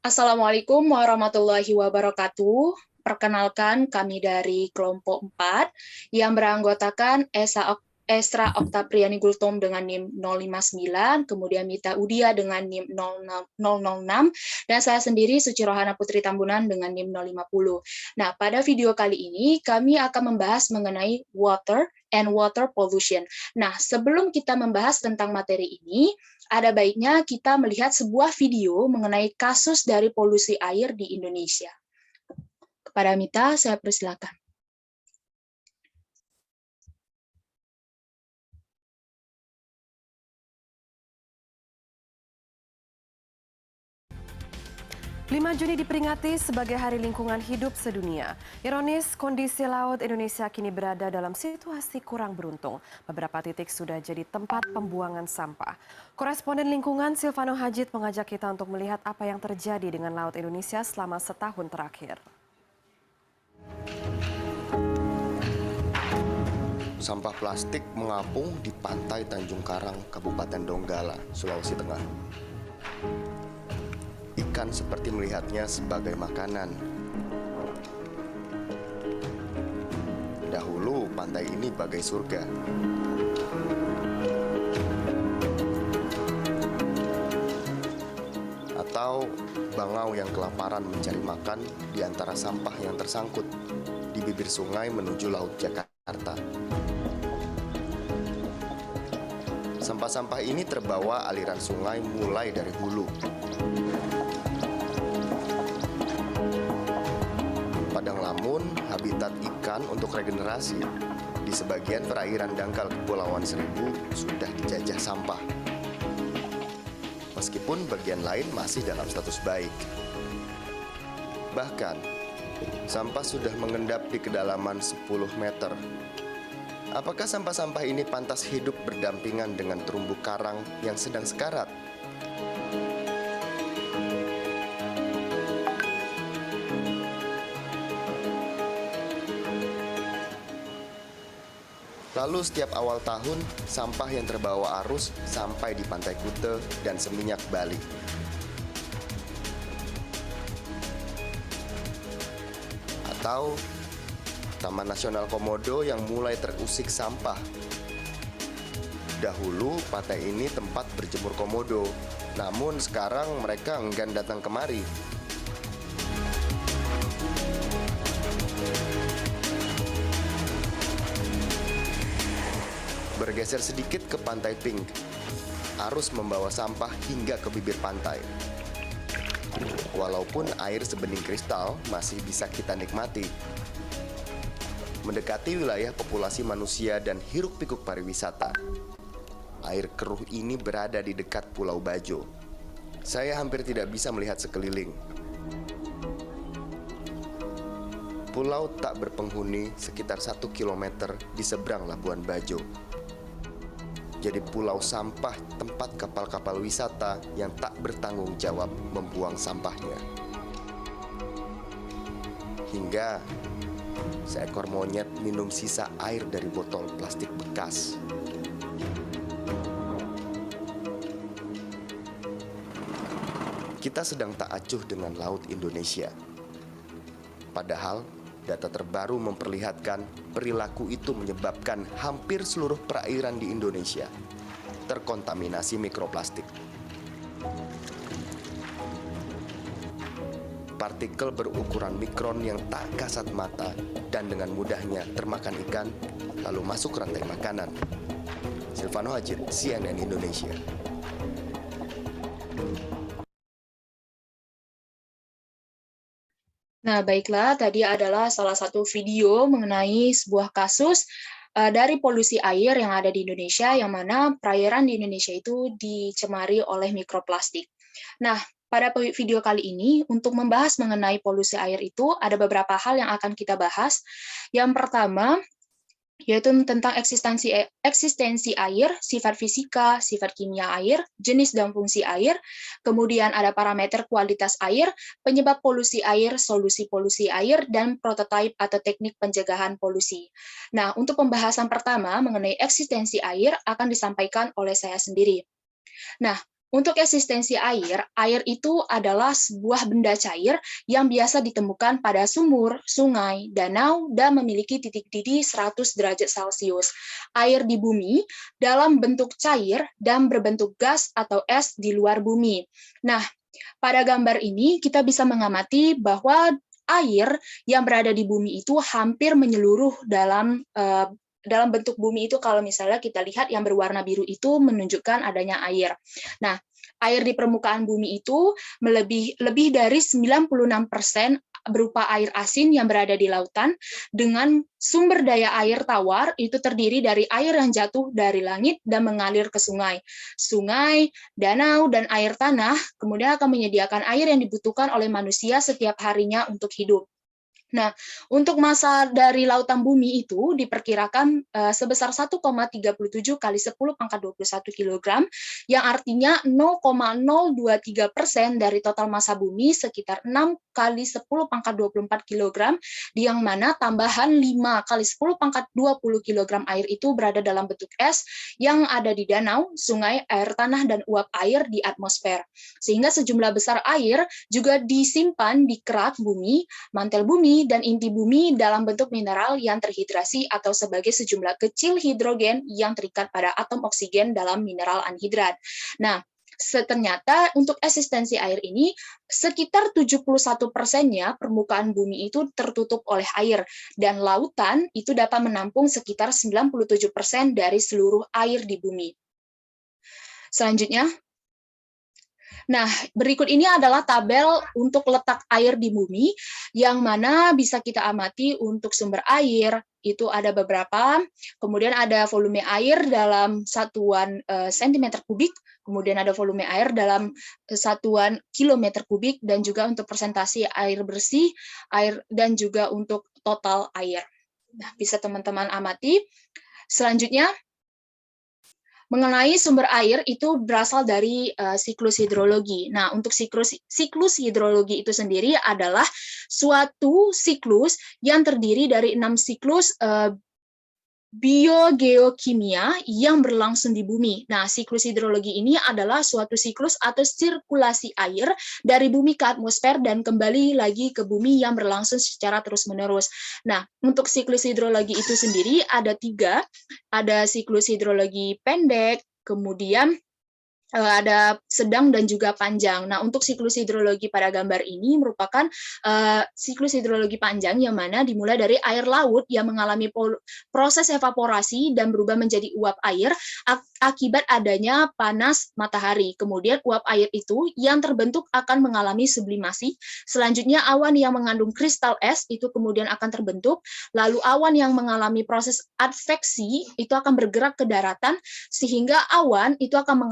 Assalamualaikum warahmatullahi wabarakatuh. Perkenalkan, kami dari kelompok 4 yang beranggotakan Esra Oktapriani Gultom dengan NIM 059, kemudian Mita Udia dengan NIM 006, dan saya sendiri Suci Rohana Putri Tambunan dengan NIM 050. Nah, pada video kali ini kami akan membahas mengenai water and water pollution. Nah, sebelum kita membahas tentang materi ini, ada baiknya kita melihat sebuah video mengenai kasus dari polusi air di Indonesia. Kepada Mita, saya persilakan. Lima Juni diperingati sebagai Hari Lingkungan Hidup Sedunia. Ironis, kondisi laut Indonesia kini berada dalam situasi kurang beruntung. Beberapa titik sudah jadi tempat pembuangan sampah. Koresponden lingkungan Silvano Hajid mengajak kita untuk melihat apa yang terjadi dengan laut Indonesia selama setahun terakhir. Sampah plastik mengapung di pantai Tanjung Karang, Kabupaten Donggala, Sulawesi Tengah. Ikan seperti melihatnya sebagai makanan. Dahulu pantai ini bagai surga. Atau bangau yang kelaparan mencari makan di antara sampah yang tersangkut di bibir sungai menuju Laut Jakarta. Sampah-sampah ini terbawa aliran sungai mulai dari hulu. Padang Lamun, habitat ikan untuk regenerasi. Di sebagian perairan dangkal Kepulauan Seribu sudah dijajah sampah. Meskipun bagian lain masih dalam status baik. Bahkan, sampah sudah mengendap di kedalaman 10 meter. Apakah sampah-sampah ini pantas hidup berdampingan dengan terumbu karang yang sedang sekarat? Lalu setiap awal tahun, sampah yang terbawa arus sampai di Pantai Kute dan Seminyak, Bali. Atau Taman Nasional Komodo yang mulai terusik sampah. Dahulu pantai ini tempat berjemur komodo, namun sekarang mereka enggan datang kemari. Bergeser sedikit ke Pantai Pink, arus membawa sampah hingga ke bibir pantai. Walaupun air sebening kristal masih bisa kita nikmati. Mendekati wilayah populasi manusia dan hiruk-pikuk pariwisata. Air keruh ini berada di dekat Pulau Bajo. Saya hampir tidak bisa melihat sekeliling. Pulau tak berpenghuni sekitar 1 kilometer di seberang Labuan Bajo. Jadi pulau sampah tempat kapal-kapal wisata yang tak bertanggung jawab membuang sampahnya. Hingga seekor monyet minum sisa air dari botol plastik bekas. Kita sedang tak acuh dengan laut Indonesia. Padahal data terbaru memperlihatkan perilaku itu menyebabkan hampir seluruh perairan di Indonesia terkontaminasi mikroplastik. Partikel berukuran mikron yang tak kasat mata dan dengan mudahnya termakan ikan, lalu masuk rantai makanan. Silvano Hajid, CNN Indonesia. Nah, baiklah, tadi adalah salah satu video mengenai sebuah kasus dari polusi air yang ada di Indonesia, yang mana perairan di Indonesia itu dicemari oleh mikroplastik. Nah, pada video kali ini, untuk membahas mengenai polusi air itu, ada beberapa hal yang akan kita bahas. Yang pertama, yaitu tentang eksistensi air, sifat fisika, sifat kimia air, jenis dan fungsi air, kemudian ada parameter kualitas air, penyebab polusi air, solusi polusi air, dan prototipe atau teknik pencegahan polusi. Nah, untuk pembahasan pertama mengenai eksistensi air akan disampaikan oleh saya sendiri. Nah, untuk eksistensi air, air itu adalah sebuah benda cair yang biasa ditemukan pada sumur, sungai, danau, dan memiliki titik didih 100 derajat Celcius. Air di bumi dalam bentuk cair dan berbentuk gas atau es di luar bumi. Nah, pada gambar ini kita bisa mengamati bahwa air yang berada di bumi itu hampir menyeluruh dalam bentuk bumi itu. Kalau misalnya kita lihat yang berwarna biru itu menunjukkan adanya air. Nah, air di permukaan bumi itu lebih dari 96% berupa air asin yang berada di lautan, dengan sumber daya air tawar itu terdiri dari air yang jatuh dari langit dan mengalir ke sungai. Sungai, danau, dan air tanah kemudian akan menyediakan air yang dibutuhkan oleh manusia setiap harinya untuk hidup. Nah, untuk massa dari lautan bumi itu diperkirakan sebesar 1,37 kali 10 pangkat 21 kg, yang artinya 0,023% dari total massa bumi, sekitar 6 kali 10 pangkat 24 kg, yang mana tambahan 5 kali 10 pangkat 20 kg air itu berada dalam bentuk es yang ada di danau, sungai, air tanah, dan uap air di atmosfer. Sehingga sejumlah besar air juga disimpan di kerak bumi, mantel bumi, dan inti bumi dalam bentuk mineral yang terhidrasi atau sebagai sejumlah kecil hidrogen yang terikat pada atom oksigen dalam mineral anhidrat. Nah, ternyata untuk eksistensi air ini sekitar 71%-nya permukaan bumi itu tertutup oleh air, dan lautan itu dapat menampung sekitar 97% dari seluruh air di bumi. Selanjutnya, nah, berikut ini adalah tabel untuk letak air di bumi, yang mana bisa kita amati untuk sumber air, itu ada beberapa, kemudian ada volume air dalam satuan sentimeter kubik, kemudian ada volume air dalam satuan kilometer kubik, dan juga untuk persentase air bersih, air, dan juga untuk total air. Nah, bisa teman-teman amati. Selanjutnya, mengenai sumber air itu berasal dari siklus hidrologi. Nah, untuk siklus hidrologi itu sendiri adalah suatu siklus yang terdiri dari 6 siklus biogeokimia yang berlangsung di bumi. Nah, siklus hidrologi ini adalah suatu siklus atau sirkulasi air dari bumi ke atmosfer dan kembali lagi ke bumi yang berlangsung secara terus-menerus. Nah, untuk siklus hidrologi itu sendiri ada 3, ada siklus hidrologi pendek, kemudian ada sedang, dan juga panjang. Nah, untuk siklus hidrologi pada gambar ini merupakan siklus hidrologi panjang, yang mana dimulai dari air laut yang mengalami proses evaporasi dan berubah menjadi uap air akibat adanya panas matahari. Kemudian uap air itu yang terbentuk akan mengalami sublimasi. Selanjutnya awan yang mengandung kristal es itu kemudian akan terbentuk. Lalu awan yang mengalami proses adveksi itu akan bergerak ke daratan, sehingga awan itu akan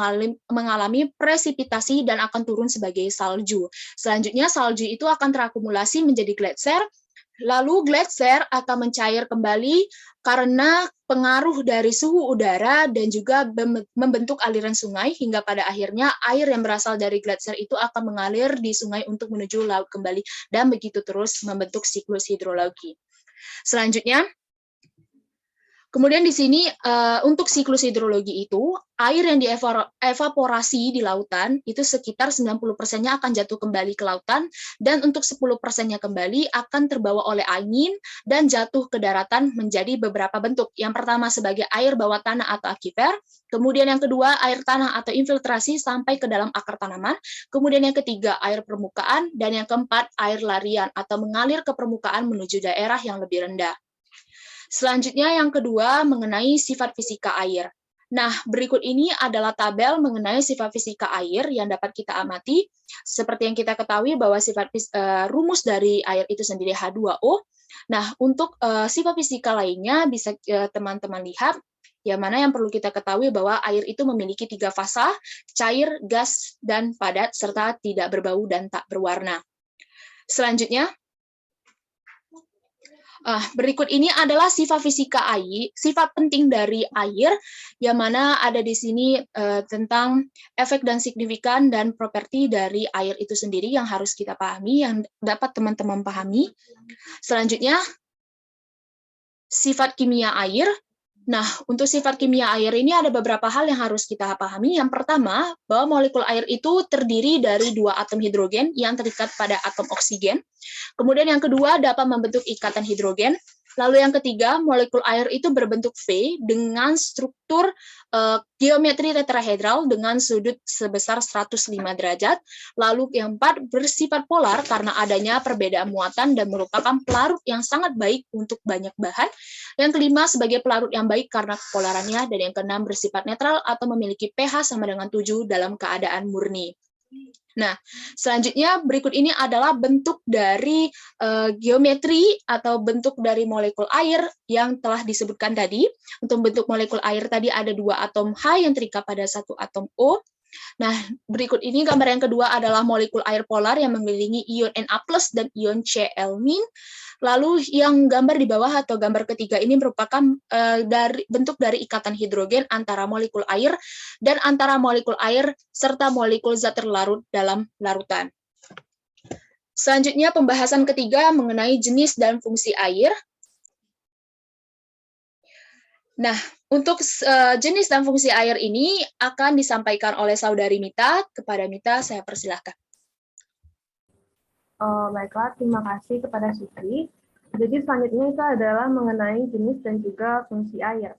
mengalami presipitasi dan akan turun sebagai salju. Selanjutnya salju itu akan terakumulasi menjadi gletser, lalu gletser akan mencair kembali karena pengaruh dari suhu udara dan juga membentuk aliran sungai, hingga pada akhirnya air yang berasal dari gletser itu akan mengalir di sungai untuk menuju laut kembali, dan begitu terus membentuk siklus hidrologi. Selanjutnya, kemudian di sini untuk siklus hidrologi itu, air yang dievaporasi di lautan itu sekitar 90%-nya akan jatuh kembali ke lautan, dan untuk 10%-nya kembali akan terbawa oleh angin dan jatuh ke daratan menjadi beberapa bentuk. Yang pertama sebagai air bawah tanah atau aquifer, kemudian yang kedua air tanah atau infiltrasi sampai ke dalam akar tanaman, kemudian yang ketiga air permukaan, dan yang keempat air larian atau mengalir ke permukaan menuju daerah yang lebih rendah. Selanjutnya yang kedua mengenai sifat fisika air. Nah, berikut ini adalah tabel mengenai sifat fisika air yang dapat kita amati. Seperti yang kita ketahui bahwa rumus dari air itu sendiri H2O. Nah, untuk sifat fisika lainnya bisa teman-teman lihat, yang mana yang perlu kita ketahui bahwa air itu memiliki 3 fasa, cair, gas, dan padat, serta tidak berbau dan tak berwarna. Selanjutnya, berikut ini adalah sifat fisika air, sifat penting dari air, yang mana ada di sini tentang efek dan signifikan dan properti dari air itu sendiri yang harus kita pahami, yang dapat teman-teman pahami. Selanjutnya, sifat kimia air. Nah, untuk sifat kimia air ini ada beberapa hal yang harus kita pahami. Yang pertama, bahwa molekul air itu terdiri dari 2 atom hidrogen yang terikat pada atom oksigen. Kemudian yang kedua, dapat membentuk ikatan hidrogen. Lalu yang ketiga, molekul air itu berbentuk V dengan struktur geometri tetrahedral dengan sudut sebesar 105 derajat. Lalu yang keempat, bersifat polar karena adanya perbedaan muatan dan merupakan pelarut yang sangat baik untuk banyak bahan. Yang kelima, sebagai pelarut yang baik karena kepolarannya. Dan yang keenam, bersifat netral atau memiliki pH sama dengan 7 dalam keadaan murni. Nah, selanjutnya berikut ini adalah bentuk dari geometri atau bentuk dari molekul air yang telah disebutkan tadi. Untuk bentuk molekul air tadi ada 2 atom H yang terikat pada 1 atom O. Nah, berikut ini gambar yang kedua adalah molekul air polar yang mengelilingi ion Na+ dan ion Cl-. Lalu yang gambar di bawah atau gambar ketiga ini merupakan bentuk dari ikatan hidrogen antara molekul air dan antara molekul air serta molekul zat terlarut dalam larutan. Selanjutnya pembahasan ketiga mengenai jenis dan fungsi air. Nah, untuk jenis dan fungsi air ini akan disampaikan oleh saudari Mita. Kepada Mita, saya persilahkan. Baiklah, terima kasih kepada Sukri. Jadi selanjutnya itu adalah mengenai jenis dan juga fungsi air.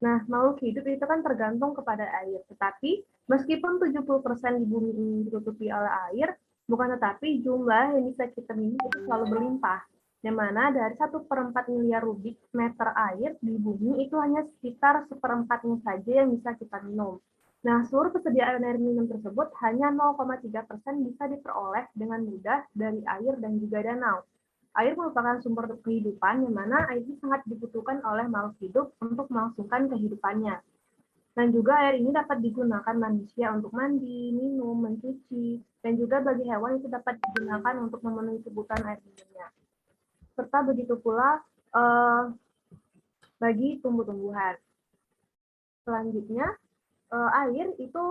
Nah, makhluk hidup itu kan tergantung kepada air, tetapi meskipun 70% di bumi ini ditutupi oleh air, bukan tetapi jumlah yang bisa kita minum itu selalu berlimpah. Yang mana dari 1/4 miliar kubik meter air di bumi itu hanya sekitar 1/4-nya saja yang bisa kita minum. Nah, seluruh kesediaan air minum tersebut hanya 0,3% bisa diperoleh dengan mudah dari air dan juga danau. Air merupakan sumber kehidupan, yang mana air ini sangat dibutuhkan oleh makhluk hidup untuk melangsungkan kehidupannya. Dan juga air ini dapat digunakan manusia untuk mandi, minum, mencuci, dan juga bagi hewan itu dapat digunakan untuk memenuhi kebutuhan air minumnya. Serta begitu pula bagi tumbuh-tumbuhan. Selanjutnya, air itu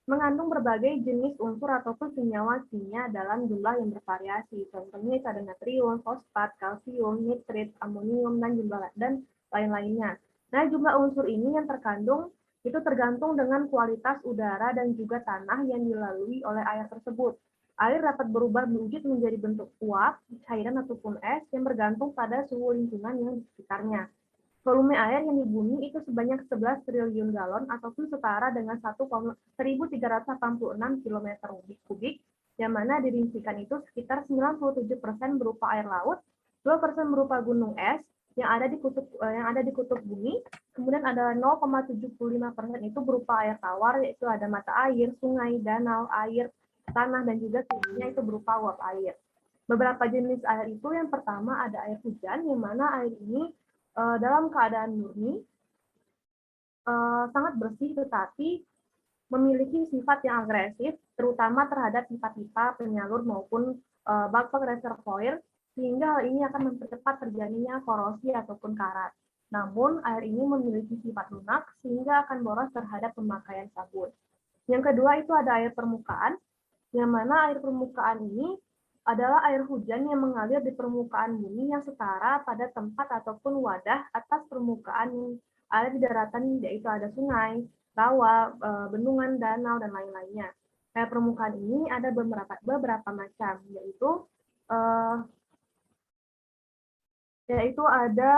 mengandung berbagai jenis unsur ataupun senyawa kimia dalam jumlah yang bervariasi. Contohnya itu ada natrium, fosfat, kalsium, nitrit, amonium, dan lain-lainnya. Nah, jumlah unsur ini yang terkandung itu tergantung dengan kualitas udara dan juga tanah yang dilalui oleh air tersebut. Air dapat berubah wujud menjadi bentuk uap, cairan ataupun es yang bergantung pada suhu lingkungan yang di sekitarnya. Volume air yang di bumi itu sebanyak 11 triliun galon ataupun setara dengan 1.386 km kubik, yang mana dirincikan itu sekitar 97% berupa air laut, 2% berupa gunung es yang ada di kutub bumi, kemudian ada 0,75% itu berupa air tawar, yaitu ada mata air, sungai, danau, air, tanah, dan juga sisanya itu berupa uap air. Beberapa jenis air itu yang pertama ada air hujan, yang mana air ini dalam keadaan murni, sangat bersih tetapi memiliki sifat yang agresif, terutama terhadap pipa-pipa, penyalur maupun bak-bak reservoir, sehingga hal ini akan mempercepat terjadinya korosi ataupun karat. Namun, air ini memiliki sifat lunak, sehingga akan boros terhadap pemakaian sabun. Yang kedua itu ada air permukaan, yang mana air permukaan ini adalah air hujan yang mengalir di permukaan bumi yang setara pada tempat ataupun wadah atas permukaan yang ada di daratan, yaitu ada sungai, rawa, bendungan, danau, dan lain-lainnya. Air permukaan ini ada beberapa macam, yaitu ada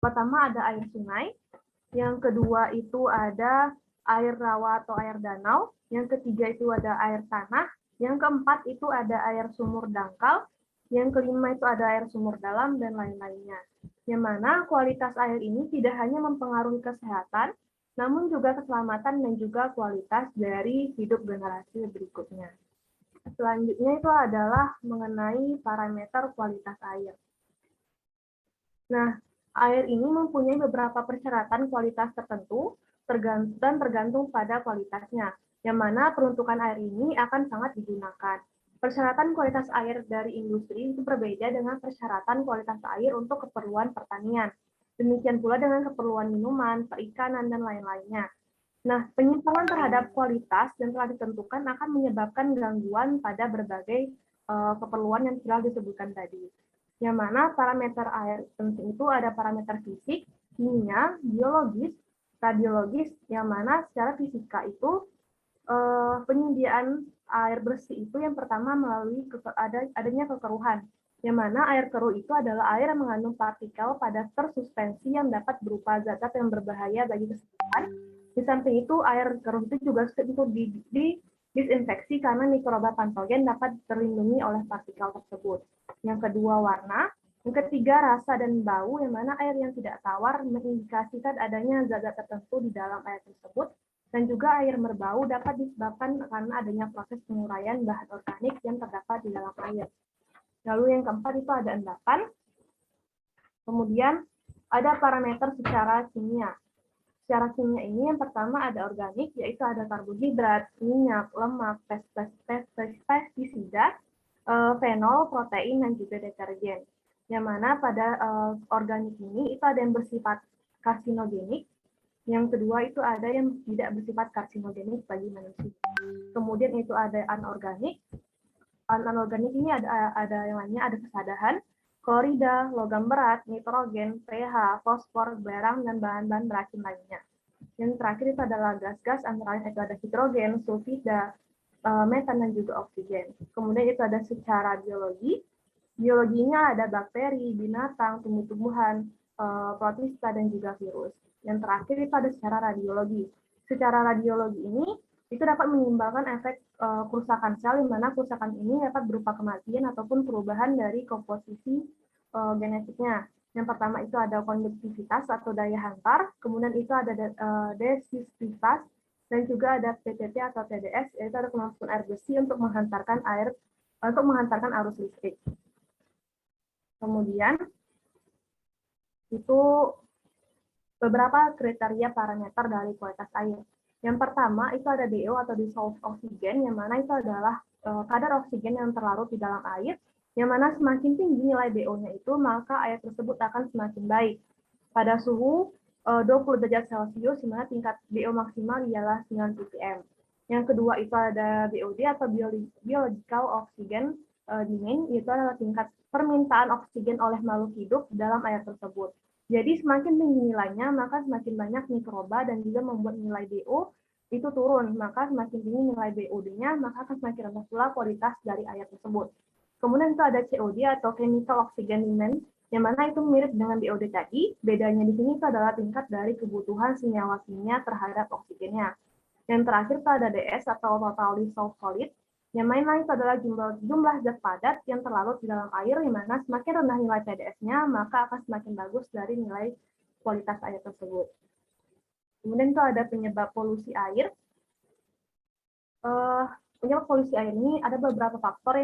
pertama ada air sungai, yang kedua itu ada air rawa atau air danau, yang ketiga itu ada air tanah, yang keempat itu ada air sumur dangkal, yang kelima itu ada air sumur dalam, dan lain-lainnya. Yang mana kualitas air ini tidak hanya mempengaruhi kesehatan, namun juga keselamatan dan juga kualitas dari hidup generasi berikutnya. Selanjutnya itu adalah mengenai parameter kualitas air. Nah, air ini mempunyai beberapa persyaratan kualitas tertentu dan tergantung pada kualitasnya, yang mana peruntukan air ini akan sangat digunakan. Persyaratan kualitas air dari industri itu berbeda dengan persyaratan kualitas air untuk keperluan pertanian. Demikian pula dengan keperluan minuman, perikanan, dan lain-lainnya. Nah, penyimpangan terhadap kualitas yang telah ditentukan akan menyebabkan gangguan pada berbagai keperluan yang telah disebutkan tadi. yang mana parameter air penting itu ada parameter fisik, kimia, biologis, radiologis, yang mana secara fisika itu penyediaan air bersih itu yang pertama melalui adanya kekeruhan, yang mana air keruh itu adalah air yang mengandung partikel pada tersuspensi yang dapat berupa zat-zat yang berbahaya bagi kesehatan. Di samping itu, air keruh itu juga untuk disinfeksi karena mikroba patogen dapat terlindungi oleh partikel tersebut. Yang kedua, warna. Yang ketiga, rasa dan bau, yang mana air yang tidak tawar mengindikasikan adanya zat-zat tertentu di dalam air tersebut. Dan juga air berbau dapat disebabkan karena adanya proses penguraian bahan organik yang terdapat di dalam air. Lalu yang keempat itu ada endapan. Kemudian ada parameter secara kimia. Secara kimia ini yang pertama ada organik, yaitu ada karbohidrat, minyak, lemak, pestisida, fenol, protein, dan juga deterjen. Yang mana pada organik ini itu ada yang bersifat karsinogenik, yang kedua itu ada yang tidak bersifat karsinogenik bagi manusia. Kemudian itu ada anorganik. Anorganik ini ada yang lainnya, ada kesadahan, klorida, logam berat, nitrogen, pH, fosfor, belerang, dan bahan-bahan beracun lainnya. Yang terakhir itu adalah gas-gas, antara lain itu ada hidrogen, sulfida, metan, dan juga oksigen. Kemudian itu ada secara biologi. Biologinya ada bakteri, binatang, tumbuh-tumbuhan, protista, dan juga virus. Yang terakhir itu ada secara radiologi. Secara radiologi ini itu dapat menimbulkan efek kerusakan sel, di mana kerusakan ini dapat berupa kematian ataupun perubahan dari komposisi genetiknya. Yang pertama itu ada konduktivitas atau daya hantar, kemudian itu ada resistivitas, dan juga ada PTT atau TDS, yaitu ada kemampuan air bersih untuk menghantarkan arus listrik. Kemudian itu beberapa kriteria parameter dari kualitas air. Yang pertama itu ada DO atau dissolved oxygen, yang mana itu adalah kadar oksigen yang terlarut di dalam air, yang mana semakin tinggi nilai DO-nya itu, maka air tersebut akan semakin baik. Pada suhu 20 derajat Celcius, di mana tingkat DO maksimal ialah 9 ppm. Yang kedua itu ada BOD atau biological oxygen demand, itu adalah tingkat permintaan oksigen oleh makhluk hidup dalam air tersebut. Jadi semakin tinggi nilainya, maka semakin banyak mikroba dan juga membuat nilai DO itu turun. Maka semakin tinggi nilai BOD-nya, maka akan semakin rendah pula kualitas dari air tersebut. Kemudian itu ada COD atau chemical oxygen demand, yang mana itu mirip dengan BOD tadi. Bedanya di sini itu adalah tingkat dari kebutuhan senyawa kimia terhadap oksigennya. Yang terakhir itu ada DS atau total dissolved solid, yang mana itu adalah jumlah zat padat yang terlarut di dalam air, di mana semakin rendah nilai TDS-nya, maka akan semakin bagus dari nilai kualitas air tersebut. Kemudian itu ada penyebab polusi air. Penyebab polusi air ini ada beberapa faktor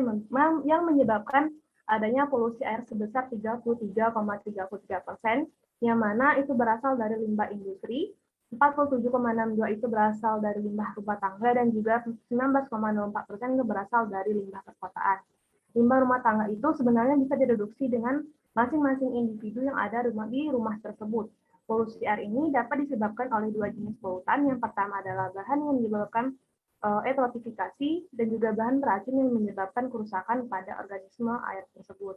yang menyebabkan adanya polusi air sebesar 33,33%, yang mana itu berasal dari limbah industri, 47,62 itu berasal dari limbah rumah tangga, dan juga 19,04% itu berasal dari limbah perkotaan. Limbah rumah tangga itu sebenarnya bisa direduksi dengan masing-masing individu yang ada di rumah tersebut. Polusi air ini dapat disebabkan oleh dua jenis polutan. Yang pertama adalah bahan yang menyebabkan eutrofifikasi dan juga bahan beracun yang menyebabkan kerusakan pada organisme air tersebut.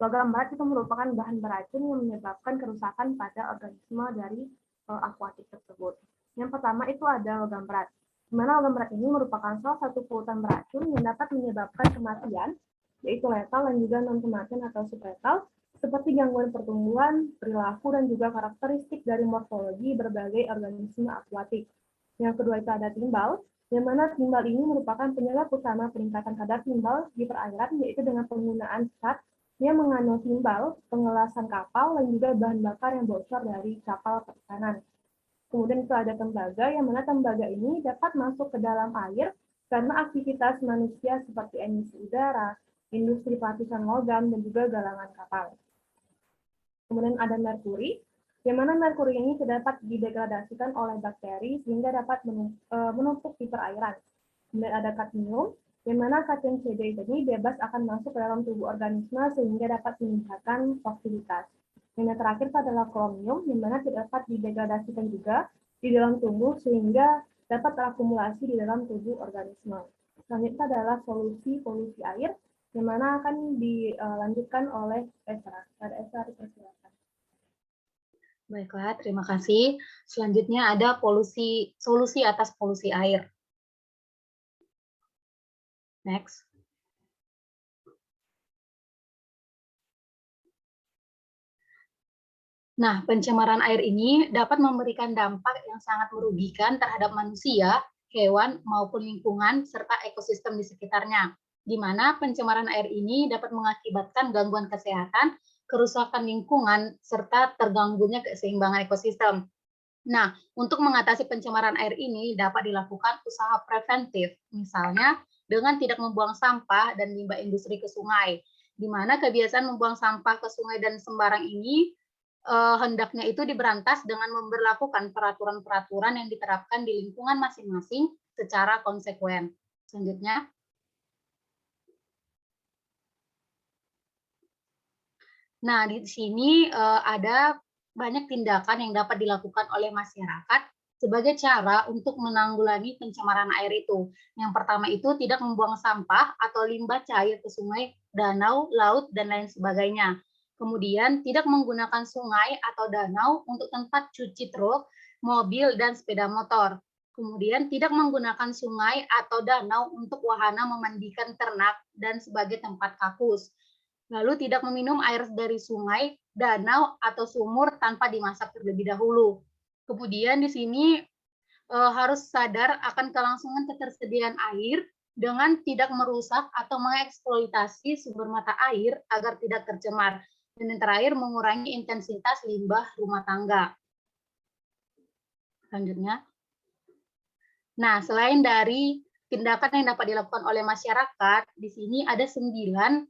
Logam berat itu merupakan bahan beracun yang menyebabkan kerusakan pada organisme dari akuatik tersebut. Yang pertama itu ada logam berat. Di mana logam berat ini merupakan salah satu polutan beracun yang dapat menyebabkan kematian, yaitu letal dan juga non-kematian atau subletal, seperti gangguan pertumbuhan, perilaku, dan juga karakteristik dari morfologi berbagai organisme akuatik. Yang kedua itu ada timbal, yang mana timbal ini merupakan penyebab utama peningkatan kadar timbal di perairan, yaitu dengan penggunaan zat yang mengandung timbal, pengelasan kapal, dan juga bahan bakar yang bocor dari kapal perikanan. Kemudian itu ada tembaga, yang mana tembaga ini dapat masuk ke dalam air karena aktivitas manusia seperti emisi udara, industri pelapisan logam, dan juga galangan kapal. Kemudian ada merkuri, yang mana merkuri ini dapat didegradasikan oleh bakteri sehingga dapat menumpuk di perairan. Kemudian ada kadmium, yang mana kation CD ini bebas akan masuk ke dalam tubuh organisme sehingga dapat meningkatkan toksisitas. Yang terakhir adalah kromium, yang mana tidak dapat didegradasikan juga di dalam tubuh sehingga dapat terakumulasi di dalam tubuh organisme. Selanjutnya adalah solusi polusi air, yang mana akan dilanjutkan oleh Esra. Esra, dipersilakan. Baiklah, terima kasih. Selanjutnya ada solusi atas polusi air. Next. Nah, pencemaran air ini dapat memberikan dampak yang sangat merugikan terhadap manusia, hewan, maupun lingkungan, serta ekosistem di sekitarnya, di mana pencemaran air ini dapat mengakibatkan gangguan kesehatan, kerusakan lingkungan, serta terganggunya keseimbangan ekosistem. Nah, untuk mengatasi pencemaran air ini dapat dilakukan usaha preventif, misalnya dengan tidak membuang sampah dan limbah industri ke sungai, di mana kebiasaan membuang sampah ke sungai dan sembarang ini hendaknya itu diberantas dengan memberlakukan peraturan-peraturan yang diterapkan di lingkungan masing-masing secara konsekuen. Selanjutnya. Nah, di sini ada banyak tindakan yang dapat dilakukan oleh masyarakat sebagai cara untuk menanggulangi pencemaran air itu. Yang pertama itu tidak membuang sampah atau limbah cair ke sungai, danau, laut, dan lain sebagainya. Kemudian tidak menggunakan sungai atau danau untuk tempat cuci truk, mobil, dan sepeda motor. Kemudian tidak menggunakan sungai atau danau untuk wahana memandikan ternak dan sebagai tempat kakus. Lalu tidak meminum air dari sungai, danau, atau sumur tanpa dimasak terlebih dahulu. Kemudian di sini harus sadar akan kelangsungan ketersediaan air dengan tidak merusak atau mengeksploitasi sumber mata air agar tidak tercemar. Dan yang terakhir, mengurangi intensitas limbah rumah tangga. Selanjutnya. Nah, selain dari tindakan yang dapat dilakukan oleh masyarakat, di sini ada 9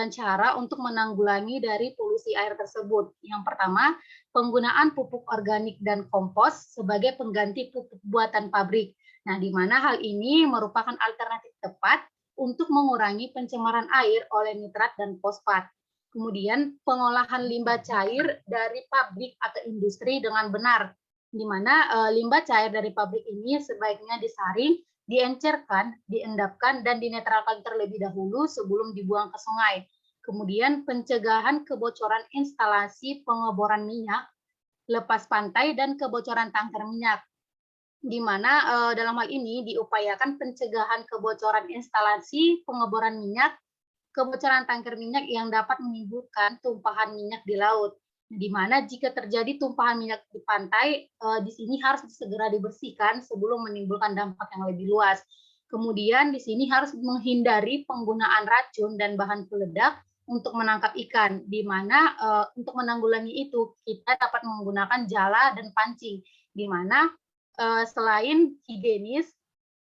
cara untuk menanggulangi dari polusi air tersebut. Yang pertama, penggunaan pupuk organik dan kompos sebagai pengganti pupuk buatan pabrik. Nah, di mana hal ini merupakan alternatif tepat untuk mengurangi pencemaran air oleh nitrat dan fosfat. Kemudian, pengolahan limbah cair dari pabrik atau industri dengan benar, di mana limbah cair dari pabrik ini sebaiknya disaring, diencerkan, diendapkan, dan dinetralkan terlebih dahulu sebelum dibuang ke sungai. Kemudian pencegahan kebocoran instalasi pengeboran minyak, lepas pantai, dan kebocoran tangkar minyak. Di mana dalam hal ini diupayakan pencegahan kebocoran instalasi pengeboran minyak, kebocoran tangkar minyak yang dapat menimbulkan tumpahan minyak di laut. Di mana jika terjadi tumpahan minyak di pantai, di sini harus segera dibersihkan sebelum menimbulkan dampak yang lebih luas. Kemudian di sini harus menghindari penggunaan racun dan bahan peledak untuk menangkap ikan, di mana untuk menanggulangi itu kita dapat menggunakan jala dan pancing, di mana selain higienis,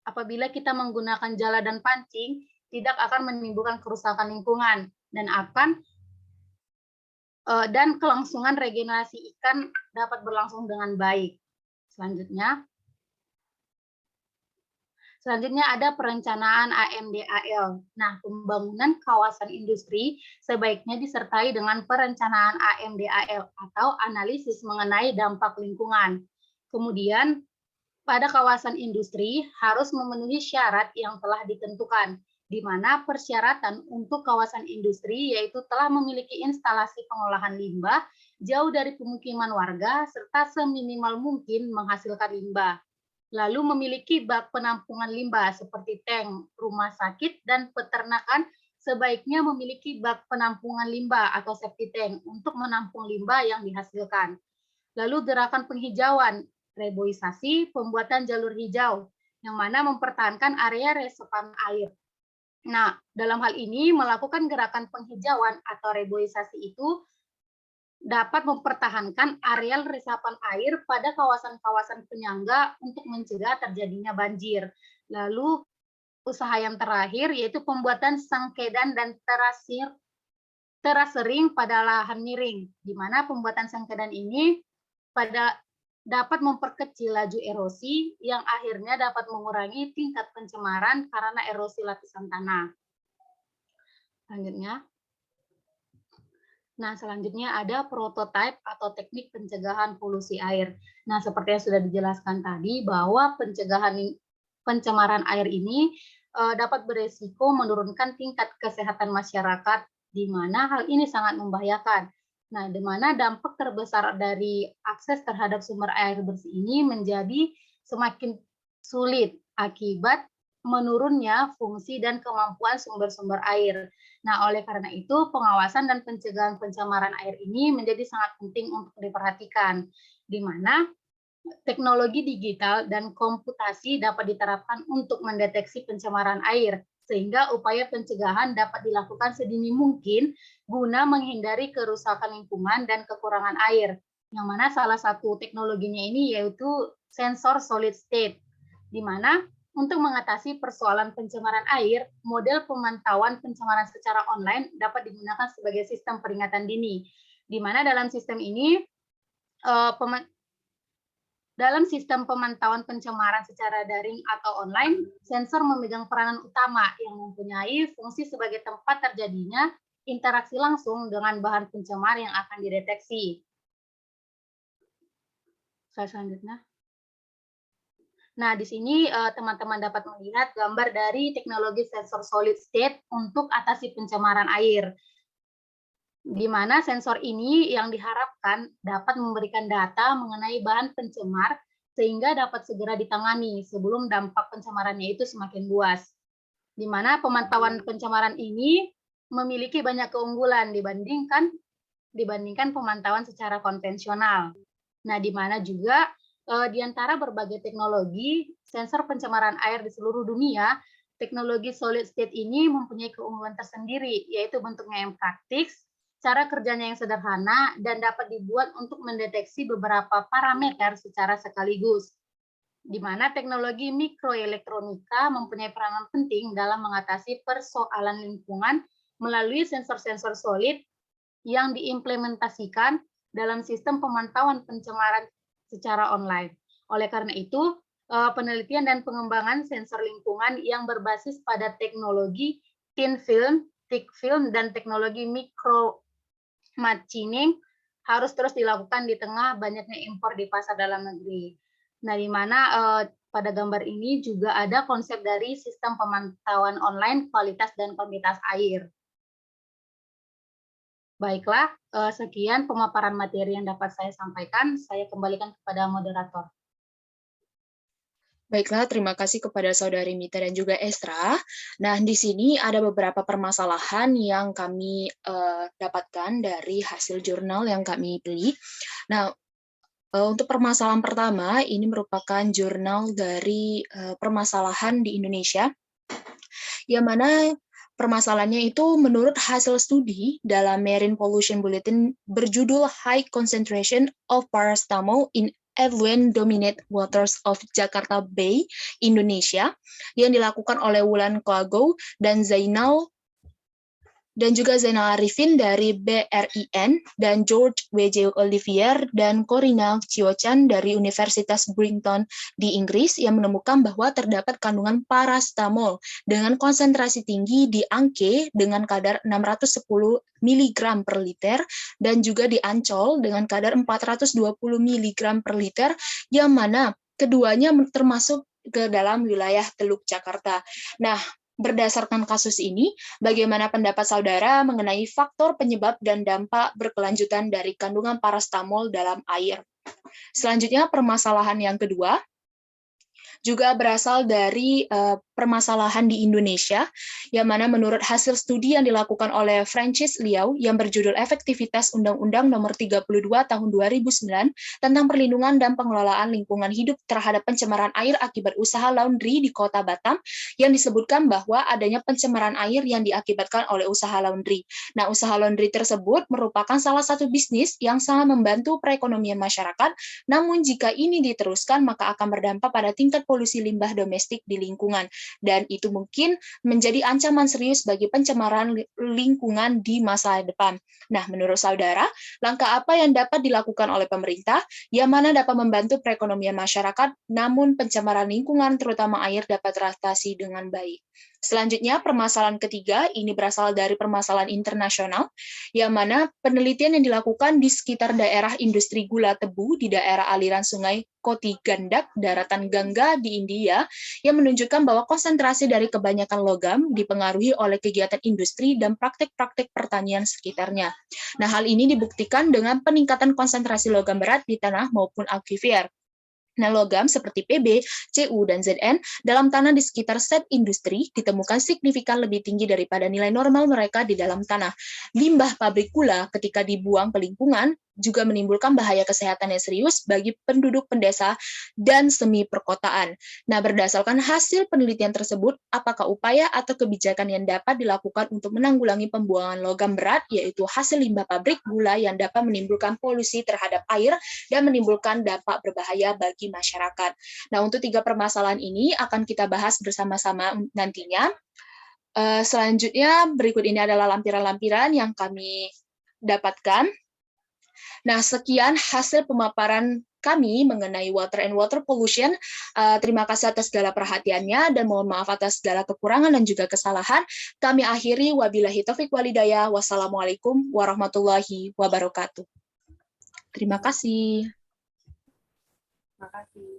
apabila kita menggunakan jala dan pancing, tidak akan menimbulkan kerusakan lingkungan dan kelangsungan regenerasi ikan dapat berlangsung dengan baik. Selanjutnya ada perencanaan AMDAL. Nah, pembangunan kawasan industri sebaiknya disertai dengan perencanaan AMDAL atau analisis mengenai dampak lingkungan. Kemudian, pada kawasan industri harus memenuhi syarat yang telah ditentukan, di mana persyaratan untuk kawasan industri yaitu telah memiliki instalasi pengolahan limbah jauh dari pemukiman warga serta seminimal mungkin menghasilkan limbah. Lalu memiliki bak penampungan limbah seperti tank, rumah sakit, dan peternakan sebaiknya memiliki bak penampungan limbah atau septic tank untuk menampung limbah yang dihasilkan. Lalu gerakan penghijauan, reboisasi, pembuatan jalur hijau, yang mana mempertahankan area resapan air. Nah, dalam hal ini melakukan gerakan penghijauan atau reboisasi itu dapat mempertahankan areal resapan air pada kawasan-kawasan penyangga untuk mencegah terjadinya banjir. Lalu usaha yang terakhir yaitu pembuatan sengkedan dan terasering pada lahan miring, di mana pembuatan sengkedan ini dapat memperkecil laju erosi yang akhirnya dapat mengurangi tingkat pencemaran karena erosi lapisan tanah. Selanjutnya ada prototipe atau teknik pencegahan polusi air. Nah, seperti yang sudah dijelaskan tadi bahwa pencegahan pencemaran air ini dapat beresiko menurunkan tingkat kesehatan masyarakat, di mana hal ini sangat membahayakan. Nah, di mana dampak terbesar dari akses terhadap sumber air bersih ini menjadi semakin sulit akibat menurunnya fungsi dan kemampuan sumber-sumber air. Nah, oleh karena itu, pengawasan dan pencegahan pencemaran air ini menjadi sangat penting untuk diperhatikan, di mana teknologi digital dan komputasi dapat diterapkan untuk mendeteksi pencemaran air, sehingga upaya pencegahan dapat dilakukan sedini mungkin guna menghindari kerusakan lingkungan dan kekurangan air. Yang mana salah satu teknologinya ini yaitu sensor solid state, di mana untuk mengatasi persoalan pencemaran air, model pemantauan pencemaran secara online dapat digunakan sebagai sistem peringatan dini, di mana dalam sistem ini dalam sistem pemantauan pencemaran secara daring atau online, sensor memegang peranan utama yang mempunyai fungsi sebagai tempat terjadinya interaksi langsung dengan bahan pencemar yang akan dideteksi. Slide selanjutnya. Nah, di sini teman-teman dapat melihat gambar dari teknologi sensor solid state untuk atasi pencemaran air, di mana sensor ini yang diharapkan dapat memberikan data mengenai bahan pencemar sehingga dapat segera ditangani sebelum dampak pencemarannya itu semakin luas. Di mana pemantauan pencemaran ini memiliki banyak keunggulan dibandingkan pemantauan secara konvensional. Nah, di mana juga di antara berbagai teknologi sensor pencemaran air di seluruh dunia, teknologi solid state ini mempunyai keunggulan tersendiri, yaitu bentuknya yang praktis, cara kerjanya yang sederhana, dan dapat dibuat untuk mendeteksi beberapa parameter secara sekaligus. Di mana teknologi mikroelektronika mempunyai peranan penting dalam mengatasi persoalan lingkungan melalui sensor-sensor solid yang diimplementasikan dalam sistem pemantauan pencemaran secara online. Oleh karena itu, penelitian dan pengembangan sensor lingkungan yang berbasis pada teknologi thin film, thick film, dan teknologi mikro machining harus terus dilakukan di tengah banyaknya impor di pasar dalam negeri. Nah, di mana pada gambar ini juga ada konsep dari sistem pemantauan online kualitas dan kuantitas air. Baiklah, sekian pemaparan materi yang dapat saya sampaikan. Saya kembalikan kepada moderator. Baiklah, terima kasih kepada Saudari Mita dan juga Estra. Nah, di sini ada beberapa permasalahan yang kami dapatkan dari hasil jurnal yang kami pilih. Nah, untuk permasalahan pertama, ini merupakan jurnal dari permasalahan di Indonesia, yang mana permasalahannya itu menurut hasil studi dalam Marine Pollution Bulletin berjudul High Concentration of Paracetamol in Effluent Dominate Waters of Jakarta Bay, Indonesia, yang dilakukan oleh Wulan Koagow dan juga Zainal Arifin dari BRIN, dan George W.J. Olivier dan Corina Chiochan dari Universitas Brighton di Inggris yang menemukan bahwa terdapat kandungan paracetamol dengan konsentrasi tinggi di Angke dengan kadar 610 mg per liter dan juga di Ancol dengan kadar 420 mg per liter, yang mana keduanya termasuk ke dalam wilayah Teluk Jakarta. Nah, berdasarkan kasus ini, bagaimana pendapat saudara mengenai faktor penyebab dan dampak berkelanjutan dari kandungan paracetamol dalam air? Selanjutnya, permasalahan yang kedua juga berasal dari permasalahan di Indonesia, yang mana menurut hasil studi yang dilakukan oleh Francis Liao yang berjudul Efektivitas Undang-Undang Nomor 32 Tahun 2009 tentang perlindungan dan pengelolaan lingkungan hidup terhadap pencemaran air akibat usaha laundry di Kota Batam, yang disebutkan bahwa adanya pencemaran air yang diakibatkan oleh usaha laundry. Nah, usaha laundry tersebut merupakan salah satu bisnis yang sangat membantu perekonomian masyarakat, namun jika ini diteruskan maka akan berdampak pada tingkat polusi limbah domestik di lingkungan, dan itu mungkin menjadi ancaman serius bagi pencemaran lingkungan di masa depan. Nah, menurut saudara, langkah apa yang dapat dilakukan oleh pemerintah yang mana dapat membantu perekonomian masyarakat, namun pencemaran lingkungan terutama air dapat teratasi dengan baik? Selanjutnya, permasalahan ketiga, ini berasal dari permasalahan internasional, yang mana penelitian yang dilakukan di sekitar daerah industri gula tebu di daerah aliran sungai Koti Gandak, daratan Gangga di India, yang menunjukkan bahwa konsentrasi dari kebanyakan logam dipengaruhi oleh kegiatan industri dan praktik-praktik pertanian sekitarnya. Nah, hal ini dibuktikan dengan peningkatan konsentrasi logam berat di tanah maupun akuifer. Nah, logam seperti Pb, Cu, dan Zn dalam tanah di sekitar set industri ditemukan signifikan lebih tinggi daripada nilai normal mereka di dalam tanah. Limbah pabrik gula ketika dibuang ke lingkungan juga menimbulkan bahaya kesehatan yang serius bagi penduduk pendesa dan semi perkotaan. Nah, berdasarkan hasil penelitian tersebut, apakah upaya atau kebijakan yang dapat dilakukan untuk menanggulangi pembuangan logam berat, yaitu hasil limbah pabrik gula yang dapat menimbulkan polusi terhadap air dan menimbulkan dampak berbahaya bagi masyarakat. Nah, untuk 3 permasalahan ini akan kita bahas bersama-sama nantinya. Selanjutnya, berikut ini adalah lampiran-lampiran yang kami dapatkan. Nah, sekian hasil pemaparan kami mengenai water and water pollution. Terima kasih atas segala perhatiannya dan mohon maaf atas segala kekurangan dan juga kesalahan. Kami akhiri, wabillahi taufik walhidayah. Wassalamualaikum warahmatullahi wabarakatuh. Terima kasih. Terima kasih.